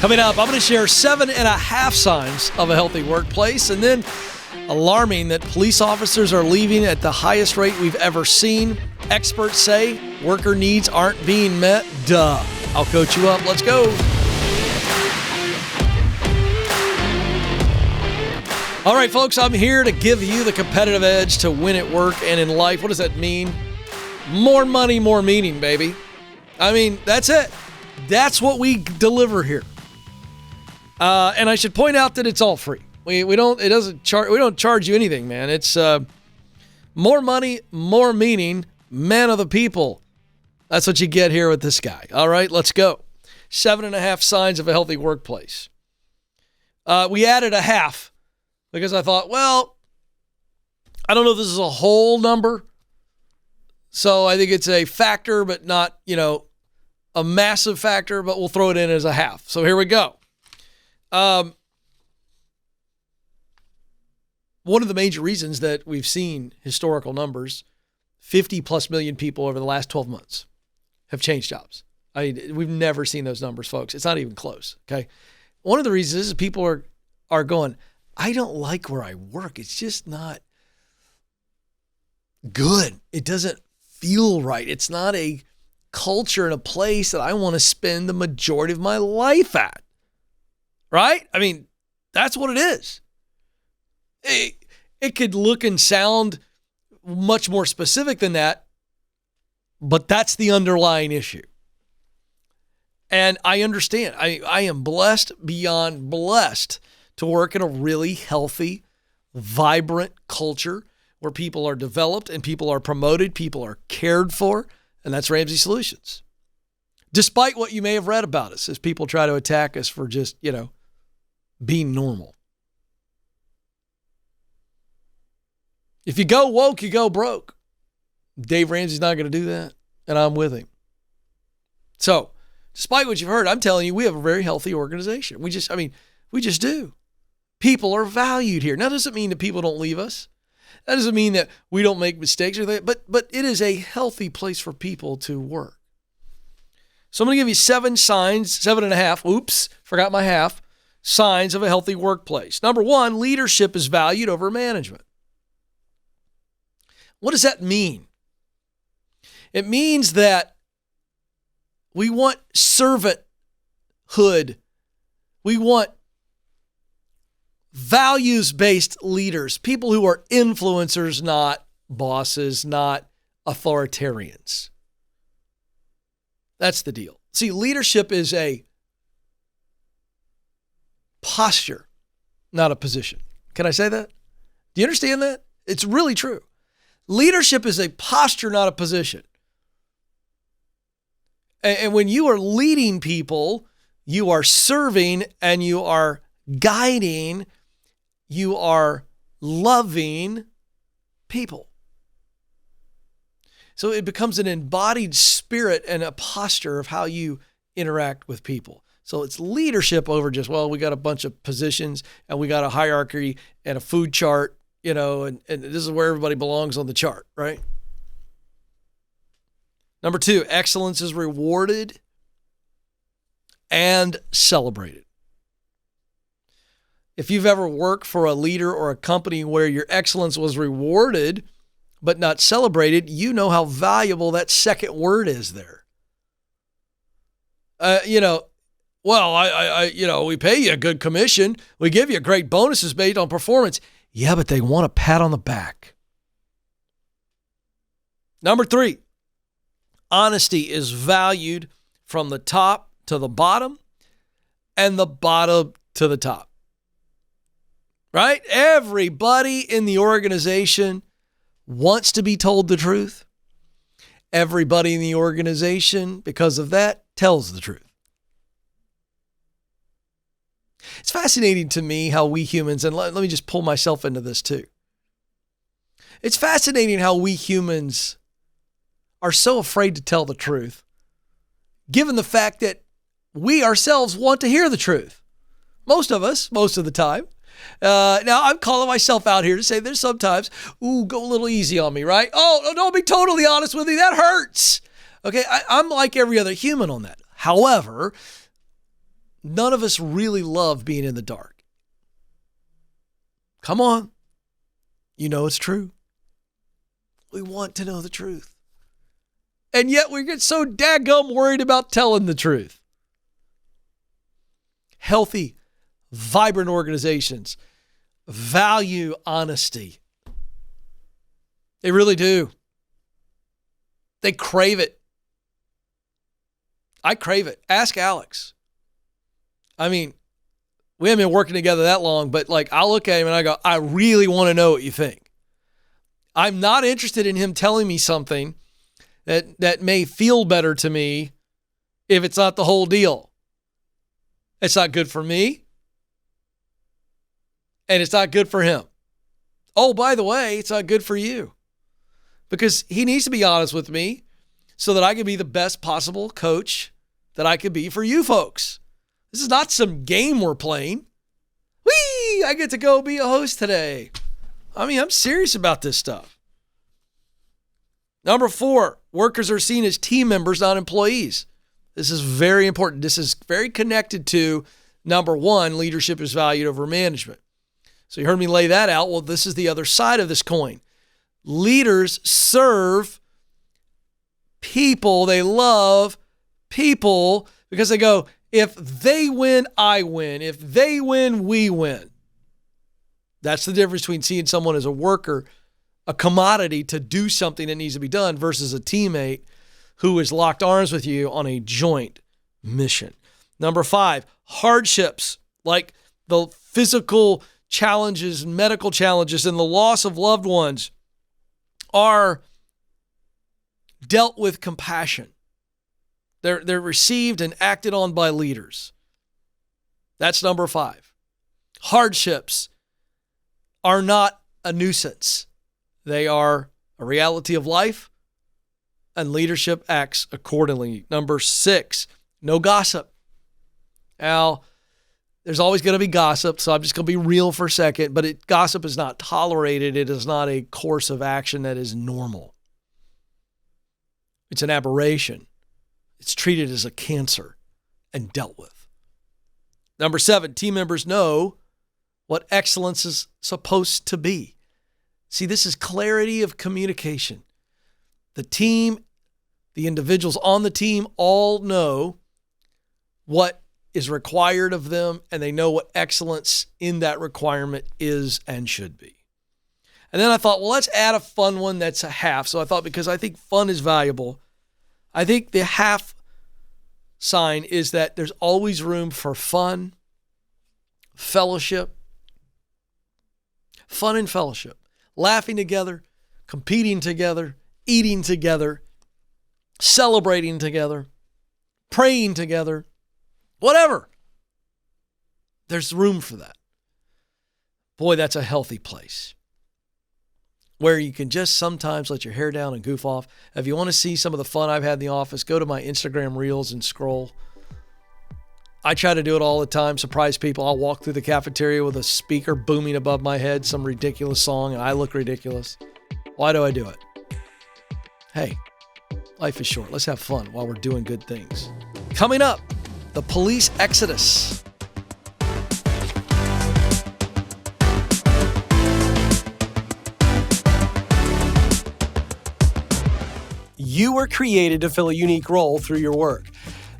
Coming up, I'm going to share 7.5 signs of a healthy workplace, and then alarming that police officers are leaving at the highest rate we've ever seen. Experts say worker needs aren't being met. Duh. I'll coach you up. Let's go. All right, folks, I'm here to give you the competitive edge to win at work and in life. What does that mean? More money, more meaning, baby. I mean, that's it. That's what we deliver here. And I should point out that it's all free. We don't charge you anything, man. It's more money, more meaning, man of the people. That's what you get here with this guy. All right, let's go. 7.5 signs of a healthy workplace. We added a half because I thought, well, I don't know if this is a whole number. So I think it's a factor, but not, a massive factor, but we'll throw it in as a half. So here we go. One of the major reasons that we've seen historical numbers, 50 plus million people over the last 12 months have changed jobs. We've never seen those numbers, folks. It's not even close. Okay. One of the reasons is people are going, I don't like where I work. It's just not good. It doesn't feel right. It's not a culture and a place that I want to spend the majority of my life at. Right? I mean, that's what it is. It could look and sound much more specific than that, but that's the underlying issue. And I understand. I am blessed beyond blessed to work in a really healthy, vibrant culture where people are developed and people are promoted, people are cared for, and that's Ramsey Solutions. Despite what you may have read about us as people try to attack us for just, being normal. If you go woke, you go broke. Dave Ramsey's not going to do that, and I'm with him. So, despite what you've heard, I'm telling you, we have a very healthy organization. We just do. People are valued here. Now, that doesn't mean that people don't leave us. That doesn't mean that we don't make mistakes or that, but it is a healthy place for people to work. So I'm going to give you 7 signs, 7.5, oops, forgot my half, signs of a healthy workplace. Number 1, leadership is valued over management. What does that mean? It means that we want servanthood. We want values-based leaders, people who are influencers, not bosses, not authoritarians. That's the deal. See, leadership is a posture, not a position. Can I say that? Do you understand that? It's really true. Leadership is a posture, not a position. And when you are leading people, you are serving and you are guiding, you are loving people. So it becomes an embodied spirit and a posture of how you interact with people. So it's leadership over just, we got a bunch of positions and we got a hierarchy and a food chart, and this is where everybody belongs on the chart, right? Number 2, excellence is rewarded and celebrated. If you've ever worked for a leader or a company where your excellence was rewarded but not celebrated, you know how valuable that second word is there. We pay you a good commission. We give you great bonuses based on performance. Yeah, but they want a pat on the back. Number 3, honesty is valued from the top to the bottom and the bottom to the top. Right? Everybody in the organization wants to be told the truth. Everybody in the organization, because of that, tells the truth. It's fascinating to me how we humans, and let me just pull myself into this too. It's fascinating how we humans are so afraid to tell the truth, given the fact that we ourselves want to hear the truth. Most of us, most of the time. Now, I'm calling myself out here to say there's sometimes, go a little easy on me, right? Oh, don't be totally honest with me. That hurts. Okay, I'm like every other human on that. However, none of us really love being in the dark. Come on. You know it's true. We want to know the truth. And yet we get so daggum worried about telling the truth. Healthy, vibrant organizations value honesty. They really do. They crave it. I crave it. Ask Alex. I mean, we haven't been working together that long, but like I'll look at him and I go, I really want to know what you think. I'm not interested in him telling me something that may feel better to me if it's not the whole deal. It's not good for me. And it's not good for him. Oh, by the way, it's not good for you. Because he needs to be honest with me so that I can be the best possible coach that I could be for you folks. This is not some game we're playing. Whee! I get to go be a host today. I mean, I'm serious about this stuff. Number 4, workers are seen as team members, not employees. This is very important. This is very connected to number 1, leadership is valued over management. So you heard me lay that out. Well, this is the other side of this coin. Leaders serve people. They love people because they go, if they win, I win. If they win, we win. That's the difference between seeing someone as a worker, a commodity to do something that needs to be done, versus a teammate who is locked arms with you on a joint mission. Number 5, hardships like the physical challenges, medical challenges, and the loss of loved ones are dealt with compassion. They're received and acted on by leaders. That's number 5. Hardships are not a nuisance. They are a reality of life, and leadership acts accordingly. Number 6, no gossip. Now, there's always going to be gossip, so I'm just going to be real for a second, but gossip is not tolerated. It is not a course of action that is normal. It's an aberration. It's treated as a cancer and dealt with. Number 7, team members know what excellence is supposed to be. See, this is clarity of communication. The team, the individuals on the team all know what is required of them, and they know what excellence in that requirement is and should be. And then I thought, well, let's add a fun one that's a half. So I thought, because I think fun is valuable, I think the half sign is that there's always room for fun, fellowship, fun and fellowship, laughing together, competing together, eating together, celebrating together, praying together, whatever. There's room for that. Boy, that's a healthy place where you can just sometimes let your hair down and goof off. If you want to see some of the fun I've had in the office, go to my Instagram reels and scroll. I try to do it all the time, surprise people. I'll walk through the cafeteria with a speaker booming above my head, some ridiculous song, and I look ridiculous. Why do I do it? Hey, life is short. Let's have fun while we're doing good things. Coming up, the police exodus. You were created to fill a unique role through your work,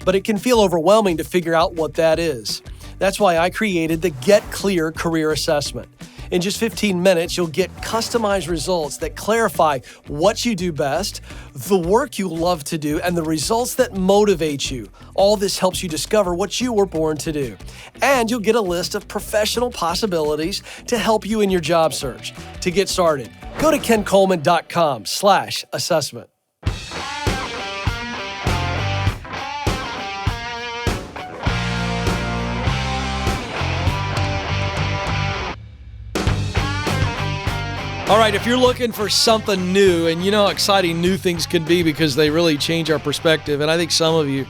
but it can feel overwhelming to figure out what that is. That's why I created the Get Clear Career Assessment. In just 15 minutes, you'll get customized results that clarify what you do best, the work you love to do, and the results that motivate you. All this helps you discover what you were born to do. And you'll get a list of professional possibilities to help you in your job search. To get started, go to kencoleman.com/assessment. All right, if you're looking for something new, and you know how exciting new things can be because they really change our perspective, and I think some of you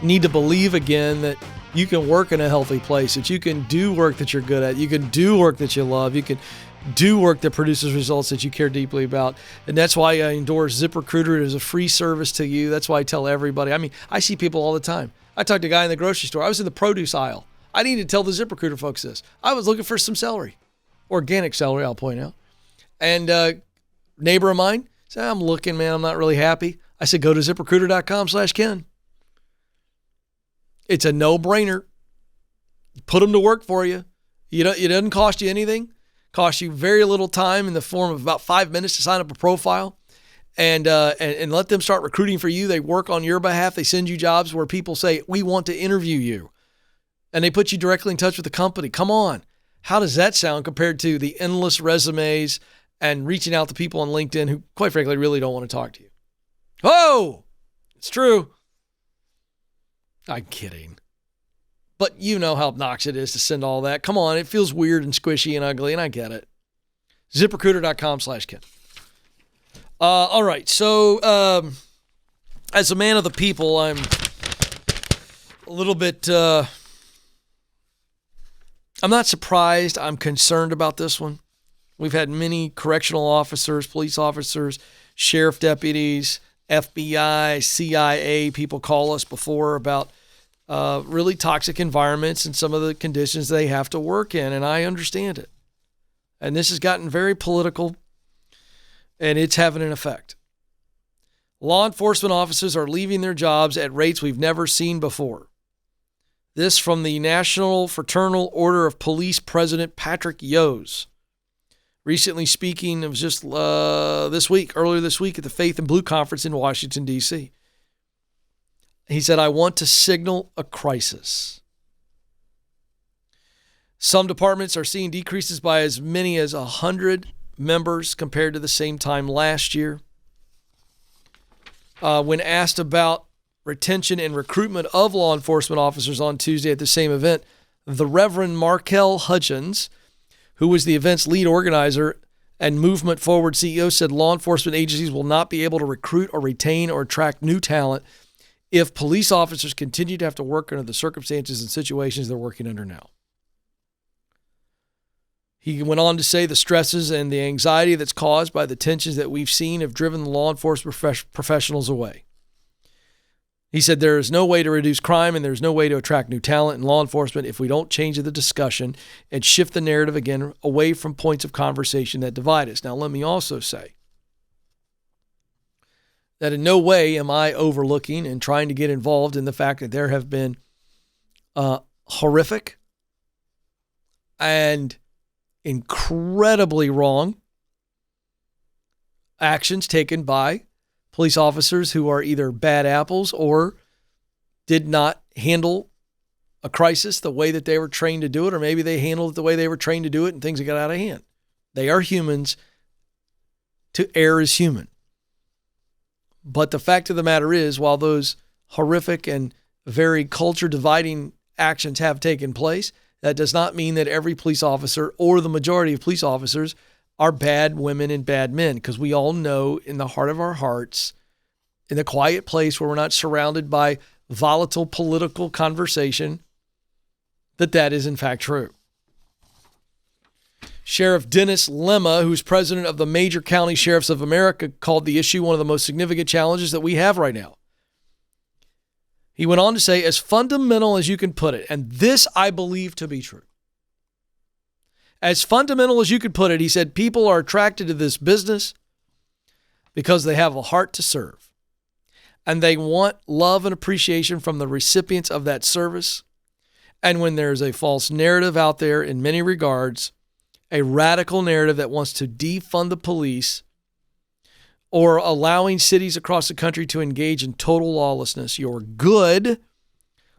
need to believe again that you can work in a healthy place, that you can do work that you're good at, you can do work that you love, you can do work that produces results that you care deeply about. And that's why I endorse ZipRecruiter. It is a free service to you. That's why I tell everybody. I mean, I see people all the time. I talked to a guy in the grocery store. I was in the produce aisle. I need to tell the ZipRecruiter folks this. I was looking for some celery. Organic celery, I'll point out. And a neighbor of mine said, I'm looking, man. I'm not really happy. I said, go to ZipRecruiter.com/Ken. It's a no-brainer. Put them to work for you. It doesn't cost you anything. Costs you very little time in the form of about 5 minutes to sign up a profile and let them start recruiting for you. They work on your behalf. They send you jobs where people say, we want to interview you. And they put you directly in touch with the company. Come on. How does that sound compared to the endless resumes and reaching out to people on LinkedIn who, quite frankly, really don't want to talk to you? Oh, it's true. I'm kidding. But you know how obnoxious it is to send all that. Come on, it feels weird and squishy and ugly, and I get it. ZipRecruiter.com/Ken. All right, so as a man of the people, I'm a little bit, I'm not surprised. I'm concerned about this one. We've had many correctional officers, police officers, sheriff deputies, FBI, CIA, people call us before about really toxic environments and some of the conditions they have to work in, and I understand it. And this has gotten very political, and it's having an effect. Law enforcement officers are leaving their jobs at rates we've never seen before. This from the National Fraternal Order of Police President Patrick Yose. Recently speaking, it was just earlier this week at the Faith and Blue Conference in Washington, D.C. He said, I want to signal a crisis. Some departments are seeing decreases by as many as 100 members compared to the same time last year. When asked about retention and recruitment of law enforcement officers on Tuesday at the same event, the Reverend Markel Hutchins, who was the event's lead organizer and Movement Forward CEO, said law enforcement agencies will not be able to recruit or retain or attract new talent if police officers continue to have to work under the circumstances and situations they're working under now. He went on to say the stresses and the anxiety that's caused by the tensions that we've seen have driven the law enforcement professionals away. He said there is no way to reduce crime and there's no way to attract new talent in law enforcement if we don't change the discussion and shift the narrative again away from points of conversation that divide us. Now, let me also say that in no way am I overlooking and trying to get involved in the fact that there have been horrific and incredibly wrong actions taken by police officers who are either bad apples or did not handle a crisis the way that they were trained to do it, or maybe they handled it the way they were trained to do it and things got out of hand. They are humans. To err is human. But the fact of the matter is, while those horrific and very culture-dividing actions have taken place, that does not mean that every police officer or the majority of police officers are bad women and bad men, because we all know in the heart of our hearts, in the quiet place where we're not surrounded by volatile political conversation, that is in fact true. Sheriff Dennis Lemma, who's president of the Major County Sheriffs of America, called the issue one of the most significant challenges that we have right now. He went on to say, as fundamental as you can put it, and this I believe to be true. As fundamental as you could put it, he said, people are attracted to this business because they have a heart to serve. And they want love and appreciation from the recipients of that service. And when there's a false narrative out there in many regards, a radical narrative that wants to defund the police or allowing cities across the country to engage in total lawlessness, your good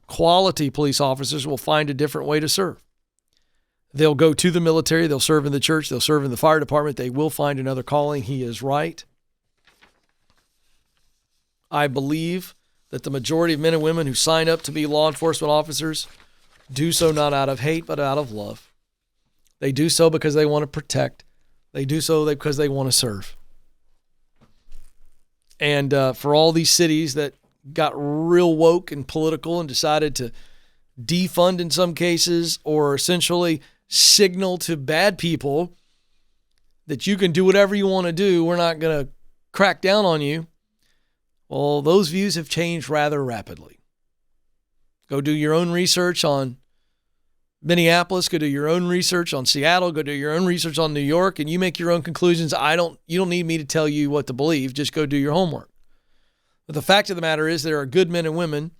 quality police officers will find a different way to serve. They'll go to the military. They'll serve in the church. They'll serve in the fire department. They will find another calling. He is right. I believe that the majority of men and women who sign up to be law enforcement officers do so not out of hate, but out of love. They do so because they want to protect. They do so because they want to serve. And for all these cities that got real woke and political and decided to defund in some cases or essentially signal to bad people that you can do whatever you want to do. We're not going to crack down on you. Well, those views have changed rather rapidly. Go do your own research on Minneapolis, go do your own research on Seattle, go do your own research on New York, and you make your own conclusions. You don't need me to tell you what to believe. Just go do your homework. But the fact of the matter is there are good men and women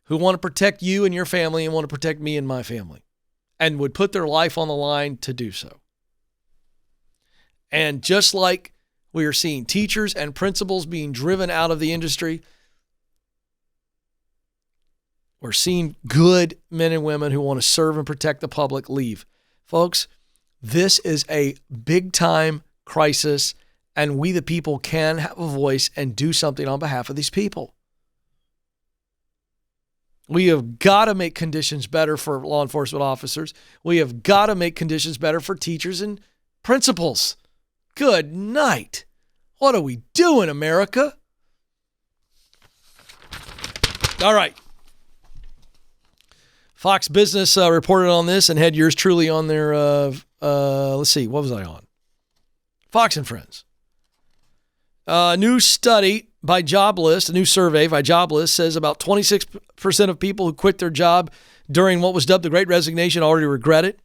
who want to protect you and your family and want to protect me and my family and would put their life on the line to do so. And just like we are seeing teachers and principals being driven out of the industry, we're seeing good men and women who want to serve and protect the public leave. Folks, this is a big-time crisis, and we, the people, can have a voice and do something on behalf of these people. We have got to make conditions better for law enforcement officers. We have got to make conditions better for teachers and principals. Good night. What are we doing, America? All right. Fox Business reported on this and had yours truly on their, let's see, what was I on? Fox and Friends. A new study by Joblist, a new survey by Joblist says about 26% of people who quit their job during what was dubbed the Great Resignation already regret it.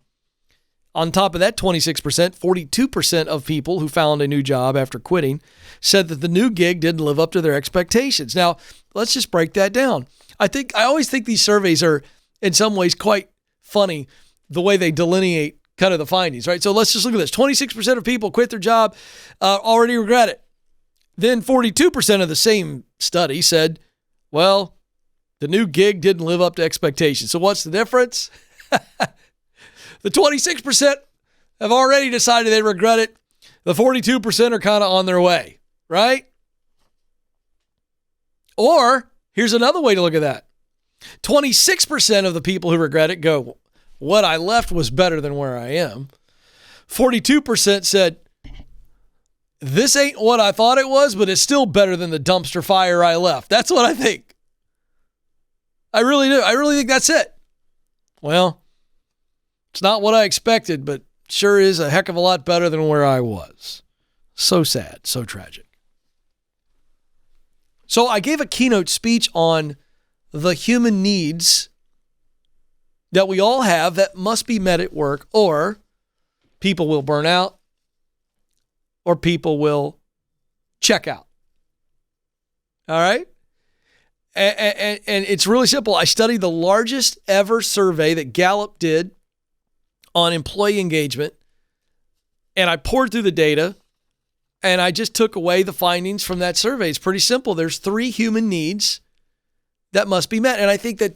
On top of that 26%, 42% of people who found a new job after quitting said that the new gig didn't live up to their expectations. Now, let's just break that down. I always think these surveys are in some ways quite funny, the way they delineate kind of the findings, right? So let's just look at this. 26% of people quit their job, already regret it. Then 42% of the same study said, well, the new gig didn't live up to expectations. So what's the difference? The 26% have already decided they regret it. The 42% are kind of on their way, right? Or here's another way to look at that. 26% of the people who regret it go, what I left was better than where I am. 42% said, this ain't what I thought it was, but it's still better than the dumpster fire I left. That's what I think. I really do. I really think that's it. Well, it's not what I expected, but sure is a heck of a lot better than where I was. So sad, so tragic. So I gave a keynote speech on the human needs that we all have that must be met at work, or people will burn out, or people will check out. All right? And it's really simple. I studied the largest ever survey that Gallup did on employee engagement, and I poured through the data, and I just took away the findings from that survey. It's pretty simple. There's 3 human needs that must be met. And I think that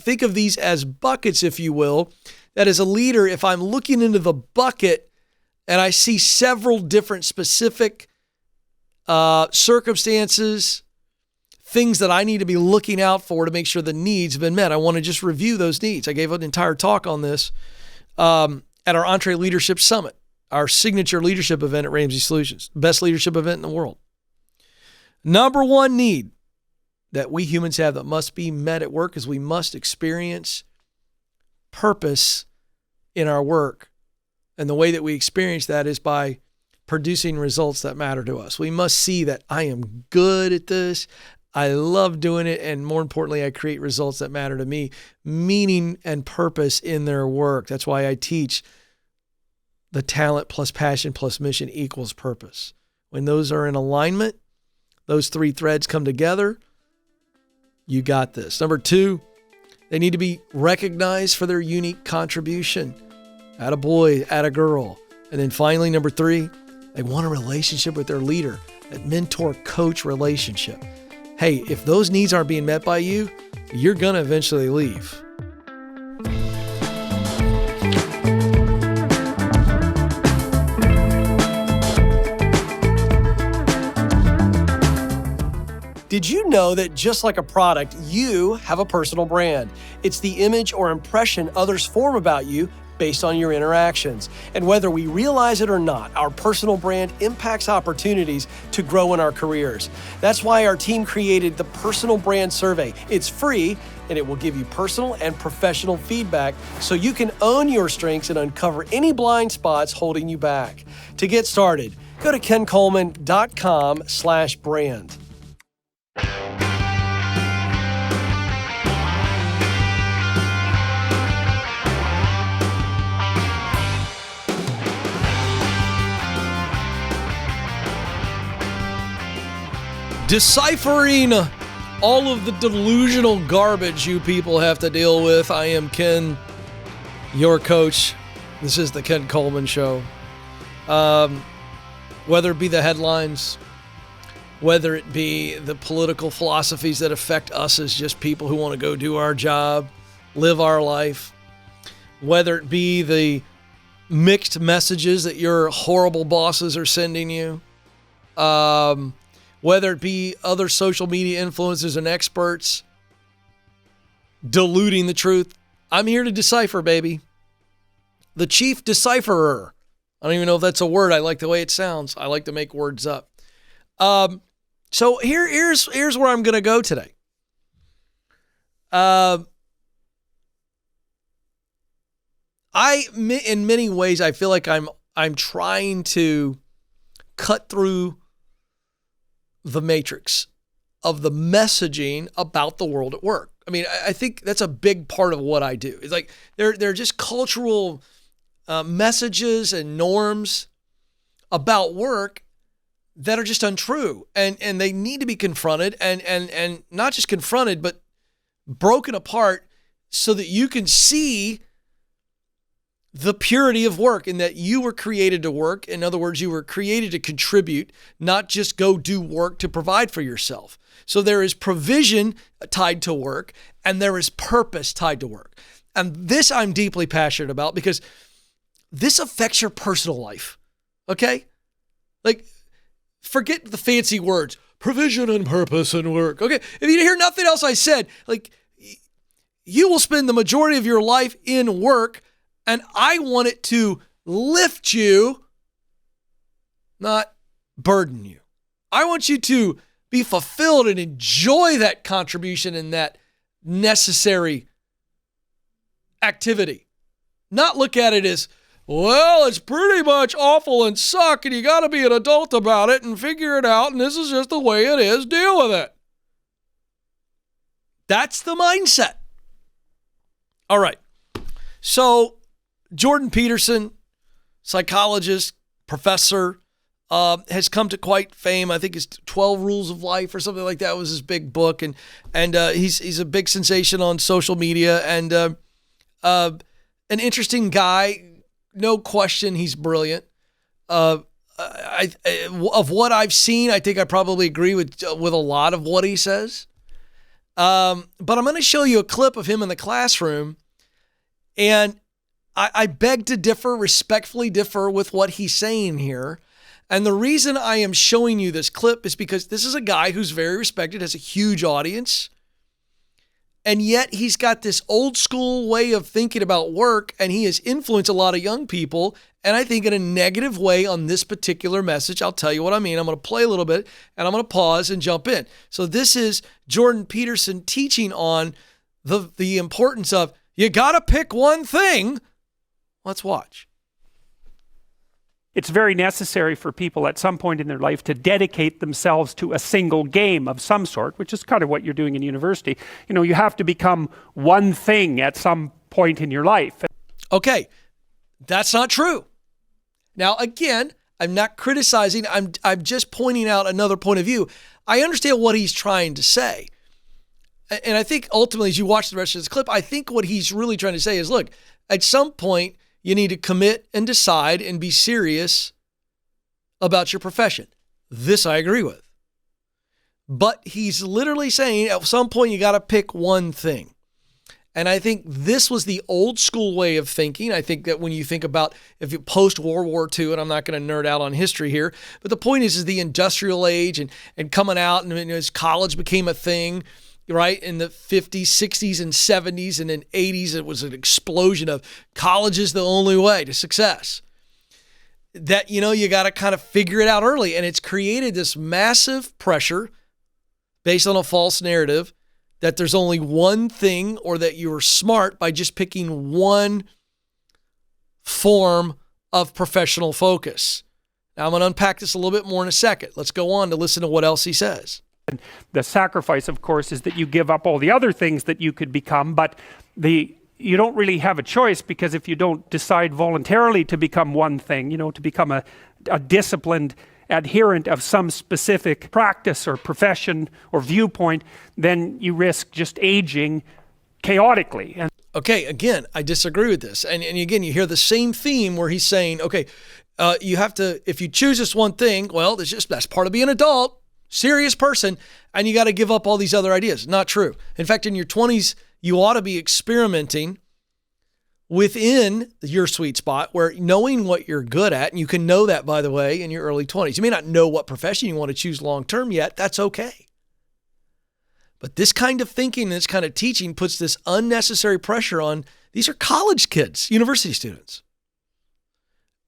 think of these as buckets, if you will, that as a leader, if I'm looking into the bucket and I see several different specific circumstances, things that I need to be looking out for to make sure the needs have been met, I want to just review those needs. I gave an entire talk on this at our Entre Leadership Summit, our signature leadership event at Ramsey Solutions, best leadership event in the world. Number 1 need that we humans have that must be met at work is we must experience purpose in our work. And the way that we experience that is by producing results that matter to us. We must see that I am good at this. I love doing it. And more importantly, I create results that matter to me, meaning and purpose in their work. That's why I teach the talent plus passion plus mission equals purpose. When those are in alignment, those 3 threads come together, you got this. Number 2, they need to be recognized for their unique contribution. Atta boy, atta girl. And then finally, number 3, they want a relationship with their leader, that mentor-coach relationship. Hey, if those needs aren't being met by you, you're going to eventually leave. Did you know that just like a product, you have a personal brand? It's the image or impression others form about you based on your interactions. And whether we realize it or not, our personal brand impacts opportunities to grow in our careers. That's why our team created the Personal Brand Survey. It's free, and it will give you personal and professional feedback so you can own your strengths and uncover any blind spots holding you back. To get started, go to kencoleman.com/brand. Deciphering all of the delusional garbage you people have to deal with. I am Ken, your coach. This is the Ken Coleman Show. Whether it be the headlines, whether it be the political philosophies that affect us as just people who want to go do our job, live our life, whether it be the mixed messages that your horrible bosses are sending you, whether it be other social media influencers and experts diluting the truth, I'm here to decipher, baby. The chief decipherer. I don't even know if that's a word. I like the way it sounds. I like to make words up. So here's where I'm going to go today. In many ways, I feel like I'm trying to cut through the matrix of the messaging about the world at work. I mean, I think that's a big part of what I do. It's like they're just cultural messages and norms about work that are just untrue, and they need to be confronted, and not just confronted, but broken apart so that you can see the purity of work, and that you were created to work. In other words, you were created to contribute, not just go do work to provide for yourself. So there is provision tied to work, and there is purpose tied to work. And this I'm deeply passionate about because this affects your personal life, okay? Like, forget the fancy words, provision and purpose and work, okay? If you hear nothing else I said, like, you will spend the majority of your life in work, and I want it to lift you, not burden you. I want you to be fulfilled and enjoy that contribution and that necessary activity. Not look at it as, well, it's pretty much awful and suck, and you got to be an adult about it and figure it out, and this is just the way it is. Deal with it. That's the mindset. All right. So Jordan Peterson, psychologist, professor, has come to quite fame. I think it's 12 Rules of Life or something like that was his big book. And he's a big sensation on social media, and an interesting guy. No question, he's brilliant. Of what I've seen, I think I probably agree with a lot of what he says. But I'm going to show you a clip of him in the classroom, and I beg to differ, respectfully differ with what he's saying here. And the reason I am showing you this clip is because this is a guy who's very respected, has a huge audience, and yet he's got this old school way of thinking about work, and he has influenced a lot of young people, and I think in a negative way on this particular message. I'll tell you what I mean. I'm going to play a little bit, and I'm going to pause and jump in. So this is Jordan Peterson teaching on the importance of, you got to pick one thing. Let's watch. It's very necessary for people at some point in their life to dedicate themselves to a single game of some sort, which is kind of what you're doing in university. You know, you have to become one thing at some point in your life. Okay, that's not true. Now, again, I'm not criticizing. I'm just pointing out another point of view. I understand what he's trying to say. And I think ultimately, as you watch the rest of this clip, I think what he's really trying to say is, look, at some point, you need to commit and decide and be serious about your profession. This I agree with. But he's literally saying at some point you got to pick one thing. And I think this was the old school way of thinking. I think that when you think about if you post World War II, and I'm not going to nerd out on history here, but the point is the industrial age and coming out, and as college became a thing, right? In the 50s, 60s, and 70s, and then 80s, it was an explosion of college is the only way to success. That, you know, you got to kind of figure it out early. And it's created this massive pressure based on a false narrative that there's only one thing or that you're smart by just picking one form of professional focus. Now, I'm going to unpack this a little bit more in a second. Let's go on to listen to what else he says. The sacrifice, of course, is that you give up all the other things that you could become, but you don't really have a choice, because if you don't decide voluntarily to become one thing, to become a disciplined adherent of some specific practice or profession or viewpoint, then you risk just aging chaotically. And okay, again, I disagree with this. And again, you hear the same theme where he's saying, okay, you have to, if you choose this one thing, well, that's part of being an adult, serious person, and you got to give up all these other ideas. Not true. In fact, in your 20s, you ought to be experimenting within your sweet spot, where knowing what you're good at, and you can know that, by the way, in your early 20s. You may not know what profession you want to choose long-term yet. That's okay. But this kind of thinking, this kind of teaching puts this unnecessary pressure on, these are college kids, university students.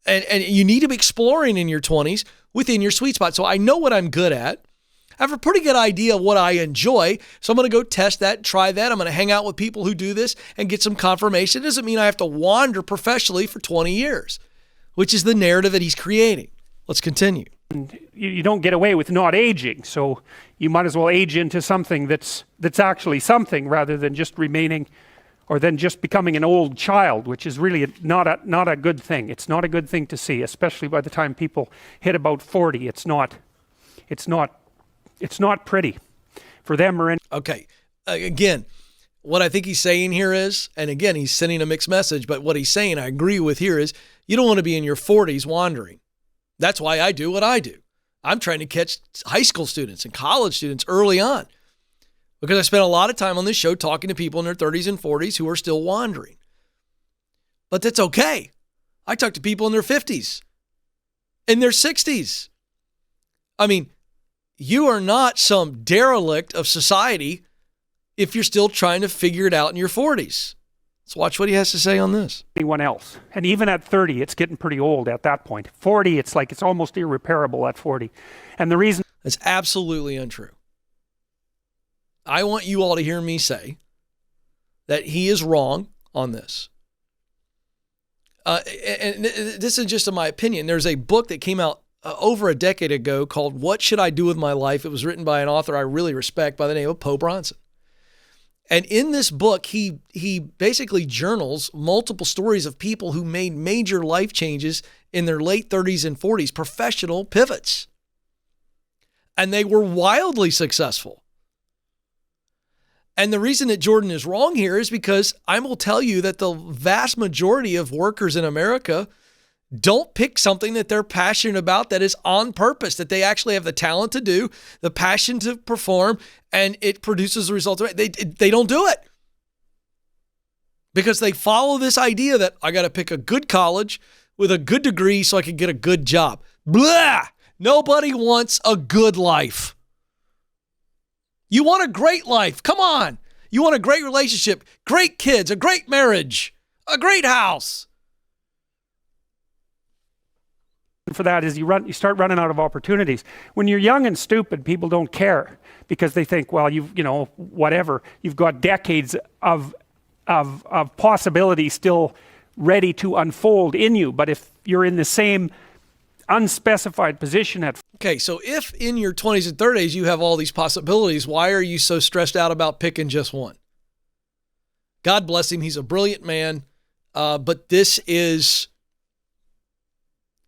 And you need to be exploring in your 20s within your sweet spot. So I know what I'm good at. I have a pretty good idea of what I enjoy. So I'm going to go test that, try that. I'm going to hang out with people who do this and get some confirmation. It doesn't mean I have to wander professionally for 20 years, which is the narrative that he's creating. Let's continue. You don't get away with not aging, so you might as well age into something that's actually something, rather than just remaining, or then just becoming an old child, which is really not a good thing. It's not a good thing to see, especially by the time people hit about 40. It's not pretty for them or any. Okay, again, what I think he's saying here is, and again, he's sending a mixed message, but what he's saying, I agree with here, is you don't want to be in your 40s wandering. That's why I do what I do. I'm trying to catch high school students and college students early on, because I spent a lot of time on this show talking to people in their 30s and 40s who are still wandering. But that's okay. I talk to people in their 50s, in their 60s. I mean, you are not some derelict of society if you're still trying to figure it out in your 40s. Let's watch what he has to say on this. Anyone else. And even at 30, it's getting pretty old at that point. 40, it's like it's almost irreparable at 40. And the reason... That's absolutely untrue. I want you all to hear me say that he is wrong on this. And this is just in my opinion. There's a book that came out over a decade ago called What Should I Do With My Life? It was written by an author I really respect by the name of Poe Bronson. And in this book, he basically journals multiple stories of people who made major life changes in their late 30s and 40s, professional pivots. And they were wildly successful. And the reason that Jordan is wrong here is because I will tell you that the vast majority of workers in America don't pick something that they're passionate about, that is on purpose, that they actually have the talent to do, the passion to perform, and it produces the results. They don't do it because they follow this idea that I got to pick a good college with a good degree so I can get a good job. Blah! Nobody wants a good life. You want a great life. Come on. You want a great relationship, great kids, a great marriage, a great house. For that is you start running out of opportunities. When you're young and stupid, people don't care because they think, well, whatever. You've got decades of possibility still ready to unfold in you. But if you're in the same unspecified position Okay, so if in your 20s and 30s you have all these possibilities, why are you so stressed out about picking just one? God bless him. He's a brilliant man. But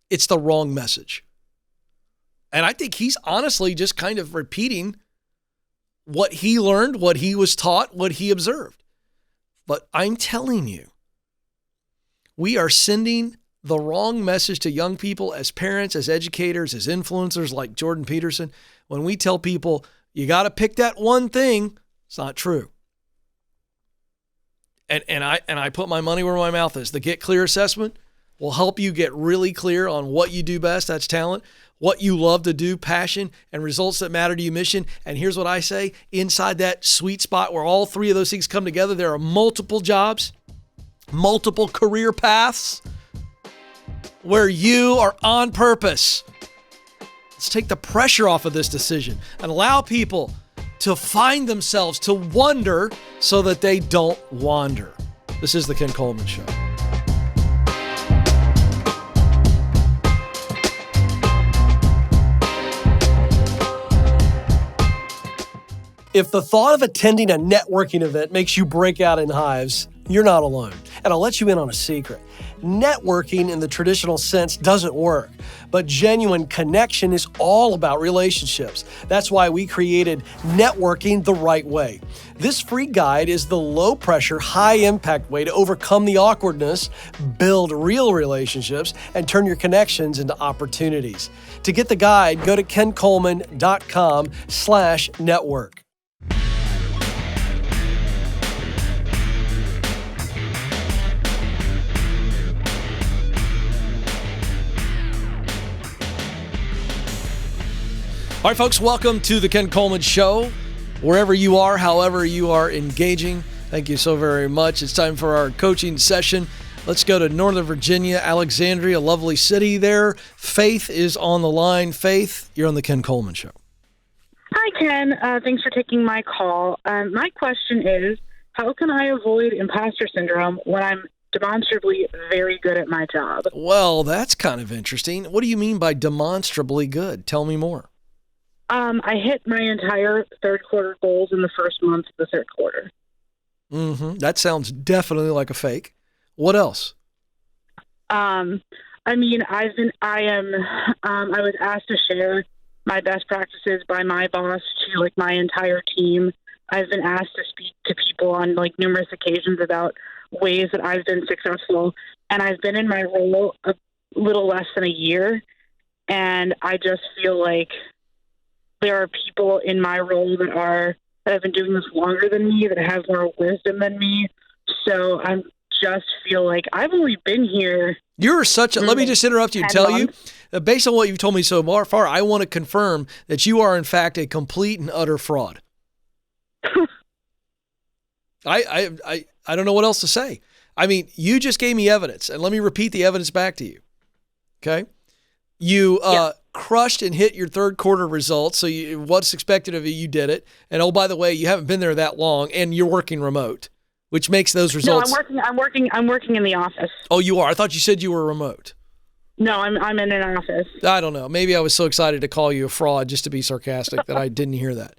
it's the wrong message. And I think he's honestly just kind of repeating what he learned, what he was taught, what he observed. But I'm telling you, we are sending the wrong message to young people as parents, as educators, as influencers like Jordan Peterson. When we tell people, you got to pick that one thing, it's not true. And I put my money where my mouth is. The Get Clear assessment will help you get really clear on what you do best, that's talent, what you love to do, passion, and results that matter to you, mission. And here's what I say, inside that sweet spot where all three of those things come together, there are multiple jobs, multiple career paths where you are on purpose. Let's take the pressure off of this decision and allow people to find themselves, to wonder so that they don't wander. This is the Ken Coleman Show. If the thought of attending a networking event makes you break out in hives, you're not alone. And I'll let you in on a secret. Networking in the traditional sense doesn't work, but genuine connection is all about relationships. That's why we created Networking the Right Way. This free guide is the low-pressure, high-impact way to overcome the awkwardness, build real relationships, and turn your connections into opportunities. To get the guide, go to kencoleman.com/network. All right, folks, welcome to the Ken Coleman Show. Wherever you are, however you are engaging, thank you so very much. It's time for our coaching session. Let's go to Northern Virginia, Alexandria, a lovely city there. Faith is on the line. Faith, you're on the Ken Coleman Show. Hi, Ken. Thanks for taking my call. My question is, how can I avoid imposter syndrome when I'm demonstrably very good at my job? Well, that's kind of interesting. What do you mean by demonstrably good? Tell me more. I hit my entire third quarter goals in the first month of the third quarter. That sounds definitely like a fake. What else? I was asked to share my best practices by my boss to like my entire team. I've been asked to speak to people on like numerous occasions about ways that I've been successful, and I've been in my role a little less than a year, and I just feel like there are people in my role that have been doing this longer than me, that have more wisdom than me. So I just feel like I've only been here. You're such a, let me just interrupt you and tell months. you, based on what you've told me so far, I want to confirm that you are in fact a complete and utter fraud. I don't know what else to say. I mean, you just gave me evidence, and let me repeat the evidence back to you. Okay? You crushed and hit your third quarter results. So what's expected of you, you did it. And oh, by the way, you haven't been there that long, and you're working remote, which makes those results. No, I'm working in the office. Oh, you are? I thought you said you were remote. No, I'm in an office. I don't know. Maybe I was so excited to call you a fraud just to be sarcastic that I didn't hear that.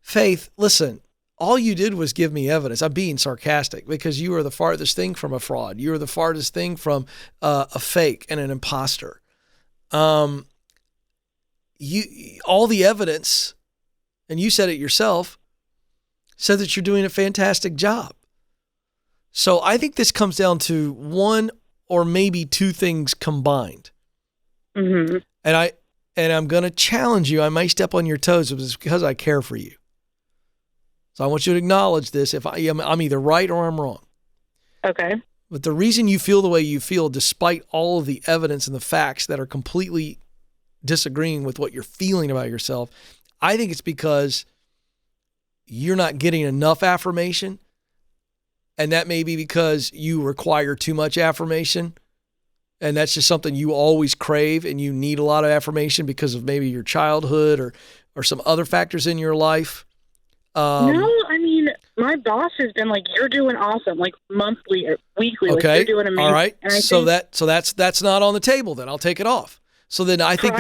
Faith, listen, all you did was give me evidence. I'm being sarcastic because you are the farthest thing from a fraud. You are the farthest thing from a fake and an imposter. All the evidence, and you said it yourself, said that you're doing a fantastic job. So I think this comes down to one or maybe two things combined. Mm-hmm. And I'm going to challenge you. I may step on your toes, but it's because I care for you. So I want you to acknowledge this. If I'm either right or I'm wrong. Okay. But the reason you feel the way you feel, despite all of the evidence and the facts that are completely disagreeing with what you're feeling about yourself, I think it's because you're not getting enough affirmation. And that may be because you require too much affirmation. And that's just something you always crave, and you need a lot of affirmation because of maybe your childhood or some other factors in your life. No, I mean, my boss has been like, "You're doing awesome," like monthly or weekly. Okay, like, you're doing amazing. All right. And that's not on the table. Then I'll take it off. So then I think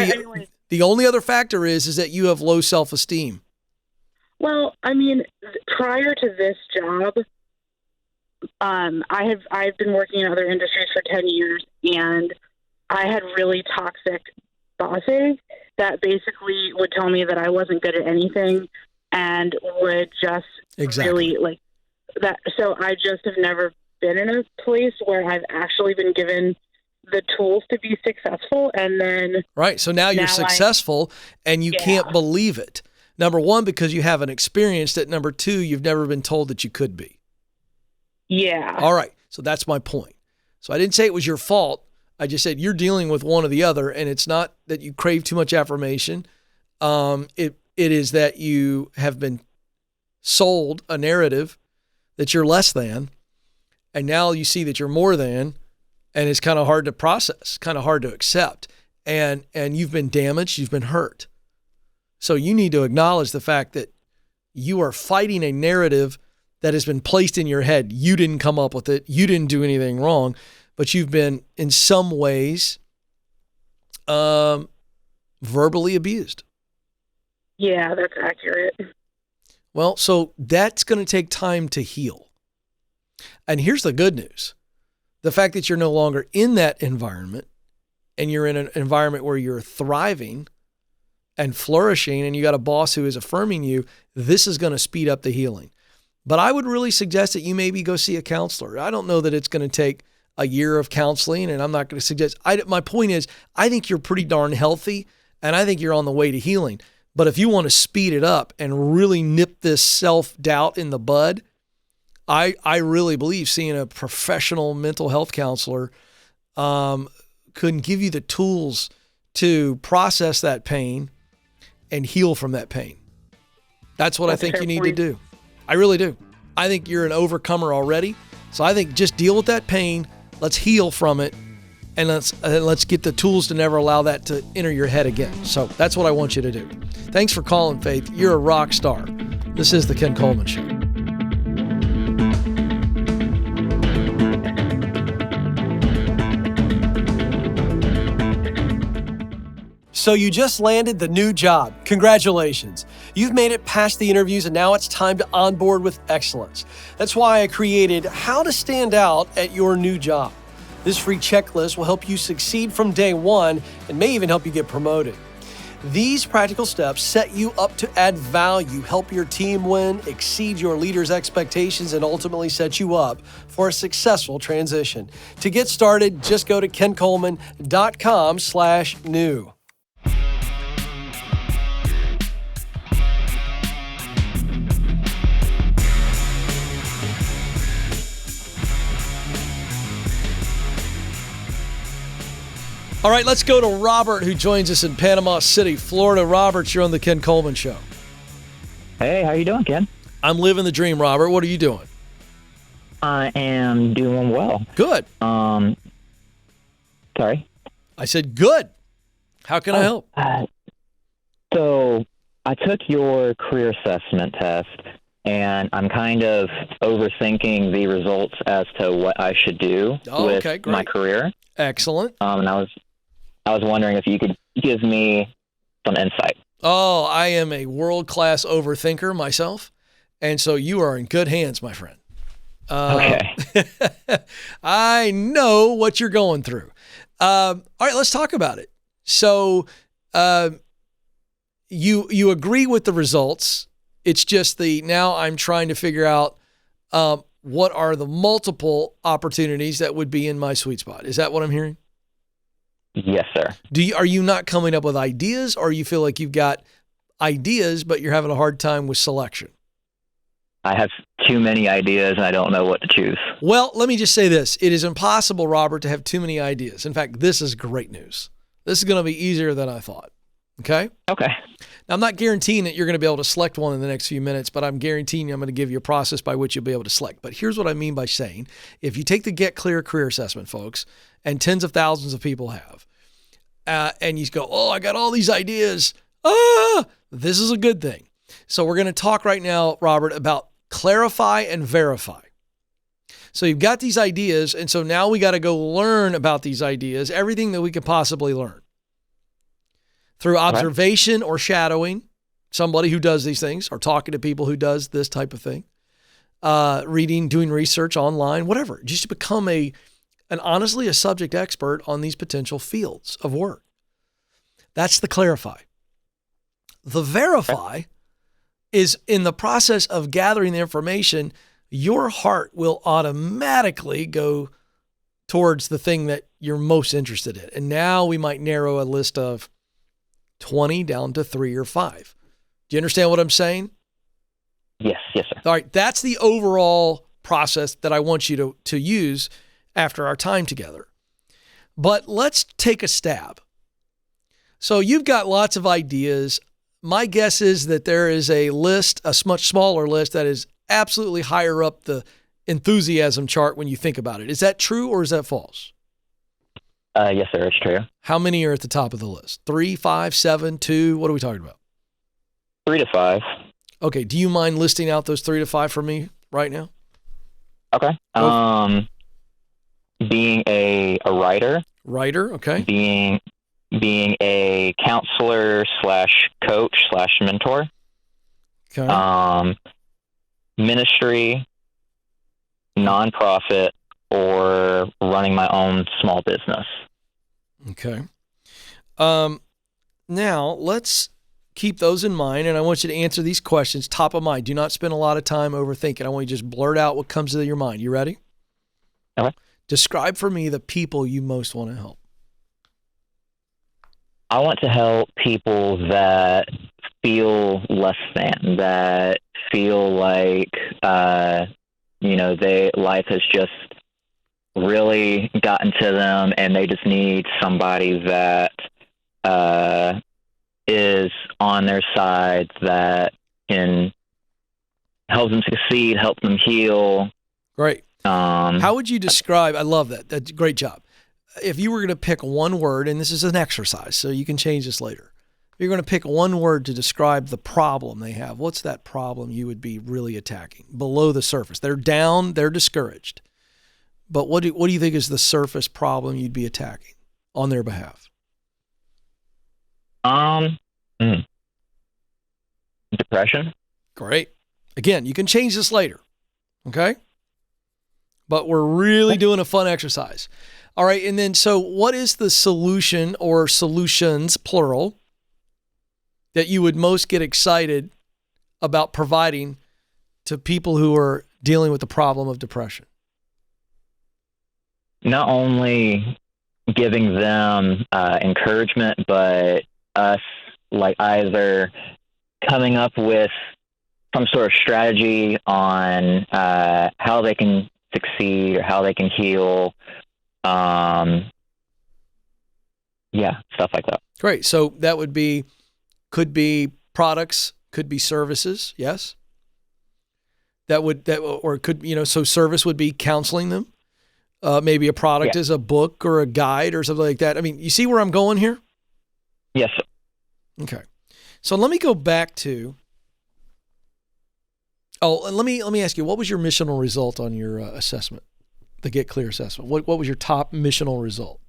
the only other factor is that you have low self-esteem. Well, I mean, prior to this job, I've been working in other industries for 10 years, and I had really toxic bosses that basically would tell me that I wasn't good at anything and would just really like that. So I just have never been in a place where I've actually been given the tools to be successful. And then right. So now you're successful and you can't believe it. Number one, because you haven't experienced it. Number two, you've never been told that you could be. Yeah. All right. So that's my point. So I didn't say it was your fault. I just said you're dealing with one or the other, and it's not that you crave too much affirmation. It is that you have been sold a narrative that you're less than, and now you see that you're more than, and it's kind of hard to process, kind of hard to accept. And you've been damaged, you've been hurt. So you need to acknowledge the fact that You are fighting a narrative that has been placed in your head. You didn't come up with it. You didn't do anything wrong, but you've been in some ways verbally abused. Yeah, that's accurate. Well, so that's going to take time to heal. And here's the good news. The fact that you're no longer in that environment and you're in an environment where you're thriving and flourishing and you got a boss who is affirming you, this is going to speed up the healing. But I would really suggest that you maybe go see a counselor. I don't know that it's going to take a year of counseling, and I'm not going to suggest. My point is, I think you're pretty darn healthy, and I think you're on the way to healing. But if you want to speed it up and really nip this self-doubt in the bud, I really believe seeing a professional mental health counselor could give you the tools to process that pain and heal from that pain. That's what I think you need to do. I really do. I think you're an overcomer already. So I think just deal with that pain. Let's heal from it. And let's get the tools to never allow that to enter your head again. So that's what I want you to do. Thanks for calling, Faith. You're a rock star. This is the Ken Coleman Show. So you just landed the new job. Congratulations. You've made it past the interviews and now it's time to onboard with excellence. That's why I created How to Stand Out at Your New Job. This free checklist will help you succeed from day one and may even help you get promoted. These practical steps set you up to add value, help your team win, exceed your leader's expectations, and ultimately set you up for a successful transition. To get started, just go to kencoleman.com/new. All right, let's go to Robert, who joins us in Panama City, Florida. Robert, you're on the Ken Coleman Show. Hey, how you doing, Ken? I'm living the dream, Robert. What are you doing? I am doing well. Good. Sorry? I said good. How can I help? So I took your career assessment test, and I'm kind of overthinking the results as to what I should do with my career. Excellent. And I was wondering if you could give me some insight. Oh, I am a world-class overthinker myself, and so you are in good hands, my friend. Okay. I know what you're going through. All right, let's talk about it. So you agree with the results. It's just now I'm trying to figure out what are the multiple opportunities that would be in my sweet spot. Is that what I'm hearing? Yes, sir. Are you not coming up with ideas, or you feel like you've got ideas, but you're having a hard time with selection? I have too many ideas, and I don't know what to choose. Well, let me just say this. It is impossible, Robert, to have too many ideas. In fact, this is great news. This is going to be easier than I thought. Okay? Okay. Now, I'm not guaranteeing that you're going to be able to select one in the next few minutes, but I'm guaranteeing you I'm going to give you a process by which you'll be able to select. But here's what I mean by saying, if you take the Get Clear career assessment, folks, and tens of thousands of people have, and you go, oh, I got all these ideas. This is a good thing. So we're going to talk right now, Robert, about clarify and verify. So you've got these ideas, and so now we got to go learn about these ideas, everything that we could possibly learn. Through observation or shadowing, somebody who does these things, or talking to people who does this type of thing, reading, doing research online, whatever, just to become honestly a subject expert on these potential fields of work. That's the clarify. The verify is in the process of gathering the information, your heart will automatically go towards the thing that you're most interested in. And now we might narrow a list of 20 down to 3 or 5. Do you understand what I'm saying? Yes, sir. All right, that's the overall process that I want you to use after our time together. But let's take a stab. So you've got lots of ideas. My guess is that there is a list, a much smaller list, that is absolutely higher up the enthusiasm chart when you think about it. Is that true or is that false? Yes, sir, it's true. How many are at the top of the list? 3, 5, 7, 2? What are we talking about? 3 to 5. Okay. Do you mind listing out those 3 to 5 for me right now? Okay. Being a writer. Writer. Okay. Being a counselor / coach / mentor. Okay. Ministry, nonprofit, or running my own small business. Okay. Now let's keep those in mind, and I want you to answer these questions top of mind. Do not spend a lot of time overthinking. I want you to just blurt out what comes to your mind. You ready? Okay. Describe for me the people you most want to help. I want to help people that feel less than, that feel like, life has just really gotten to them and they just need somebody that is on their side, that can help them succeed, help them heal. Great. How would you describe, I love that. That's a great job. If you were going to pick one word, and this is an exercise, so you can change this later. If you're going to pick one word to describe the problem they have, what's that problem you would be really attacking below the surface? They're down, they're discouraged. But what do you think is the surface problem you'd be attacking on their behalf? Depression. Great. Again, you can change this later. Okay? But we're really doing a fun exercise. All right. And then, so what is the solution or solutions, plural, that you would most get excited about providing to people who are dealing with the problem of depression? Not only giving them encouragement, but us either coming up with some sort of strategy on how they can succeed or how they can heal. Stuff like that. Great. So that could be products, could be services. Yes. So service would be counseling them. Maybe a product is a book or a guide or something like that. I mean, you see where I'm going here? Yes, sir. Okay. So let me go back to, and let me ask you, what was your missional result on your assessment, the Get Clear assessment? What was your top missional result?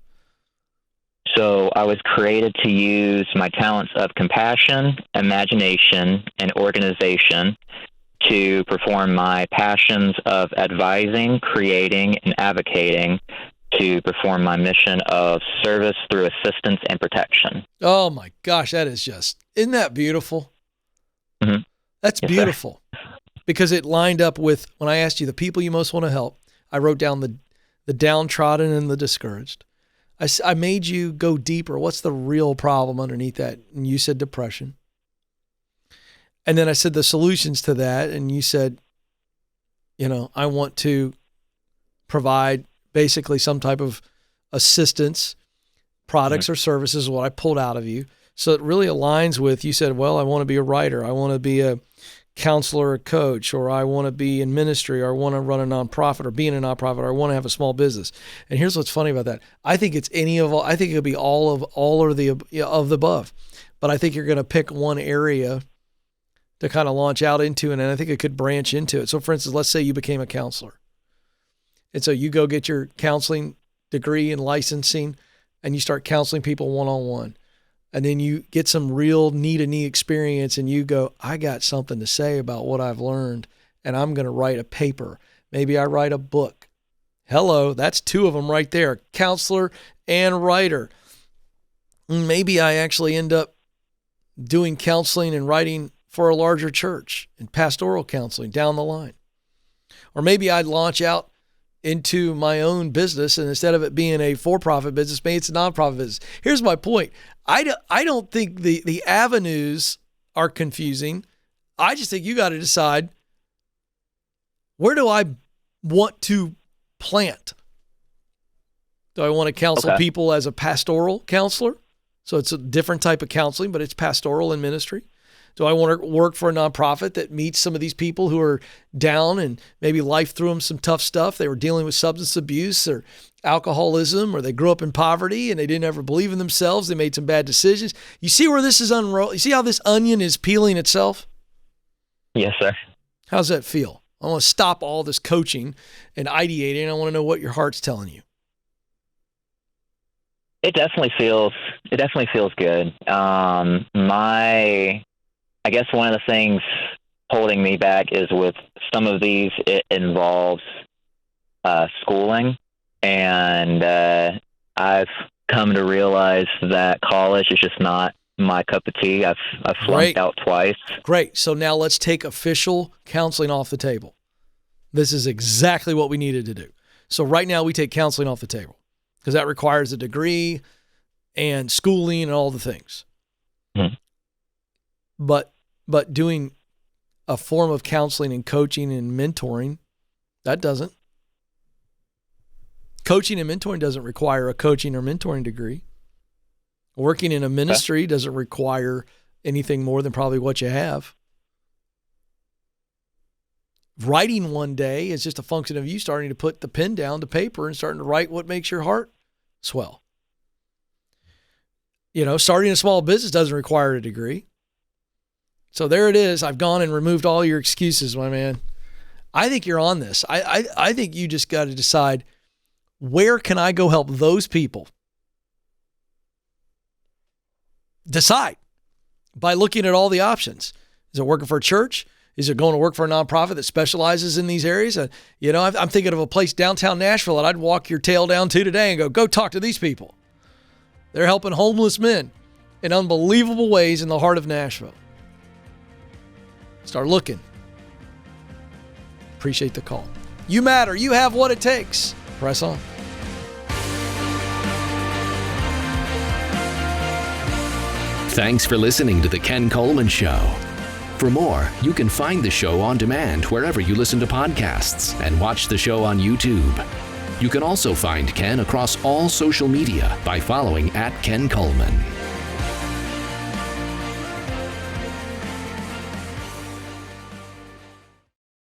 So I was created to use my talents of compassion, imagination, and organization to perform my passions of advising, creating, and advocating, to perform my mission of service through assistance and protection. Oh my gosh, isn't that beautiful? Mm-hmm. That's beautiful. Because it lined up with, when I asked you the people you most want to help, I wrote down the downtrodden and the discouraged. I made you go deeper. What's the real problem underneath that? And you said depression. And then I said the solutions to that, and you said, I want to provide basically some type of assistance, products or services is what I pulled out of you. So it really aligns with, you said, well, I want to be a writer. I want to be a counselor or coach, or I want to be in ministry, or I want to run a nonprofit, or be in a nonprofit, or I want to have a small business. And here's what's funny about that. I think it's I think it could be all of the above. But I think you're going to pick one area to kind of launch out into, and I think it could branch into it. So for instance, let's say you became a counselor. And so you go get your counseling degree and licensing, and you start counseling people one-on-one. And then you get some real knee-to-knee experience, and you go, I got something to say about what I've learned, and I'm going to write a paper. Maybe I write a book. Hello, that's 2 of them right there, counselor and writer. Maybe I actually end up doing counseling and writing for a larger church and pastoral counseling down the line. Or maybe I'd launch out into my own business, and instead of it being a for-profit business, maybe it's a nonprofit business. Here's my point. I don't think the avenues are confusing. I just think you got to decide, where do I want to plant? Do I want to counsel people as a pastoral counselor? So it's a different type of counseling, but it's pastoral in ministry. Do I want to work for a nonprofit that meets some of these people who are down and maybe life threw them some tough stuff? They were dealing with substance abuse or alcoholism, or they grew up in poverty and they didn't ever believe in themselves. They made some bad decisions. You see where this is unrolled? You see how this onion is peeling itself? Yes, sir. How's that feel? I want to stop all this coaching and ideating. I want to know what your heart's telling you. It definitely feels good. I guess one of the things holding me back is with some of these, it involves schooling, and I've come to realize that college is just not my cup of tea. I've flunked out twice. Great. So now let's take official counseling off the table. This is exactly what we needed to do. So right now we take counseling off the table because that requires a degree and schooling and all the things. Mm-hmm. But doing a form of counseling and coaching and mentoring, that doesn't. Coaching and mentoring doesn't require a coaching or mentoring degree. Working in a ministry doesn't require anything more than probably what you have. Writing one day is just a function of you starting to put the pen down to paper and starting to write what makes your heart swell. Starting a small business doesn't require a degree. So there it is. I've gone and removed all your excuses, my man. I think you're on this. I think you just got to decide, where can I go help those people? Decide by looking at all the options. Is it working for a church? Is it going to work for a nonprofit that specializes in these areas? I'm thinking of a place downtown Nashville that I'd walk your tail down to today and go talk to these people. They're helping homeless men in unbelievable ways in the heart of Nashville. Start looking. Appreciate the call. You matter. You have what it takes. Press on. Thanks for listening to The Ken Coleman Show. For more, you can find the show on demand wherever you listen to podcasts and watch the show on YouTube. You can also find Ken across all social media by following @Ken Coleman.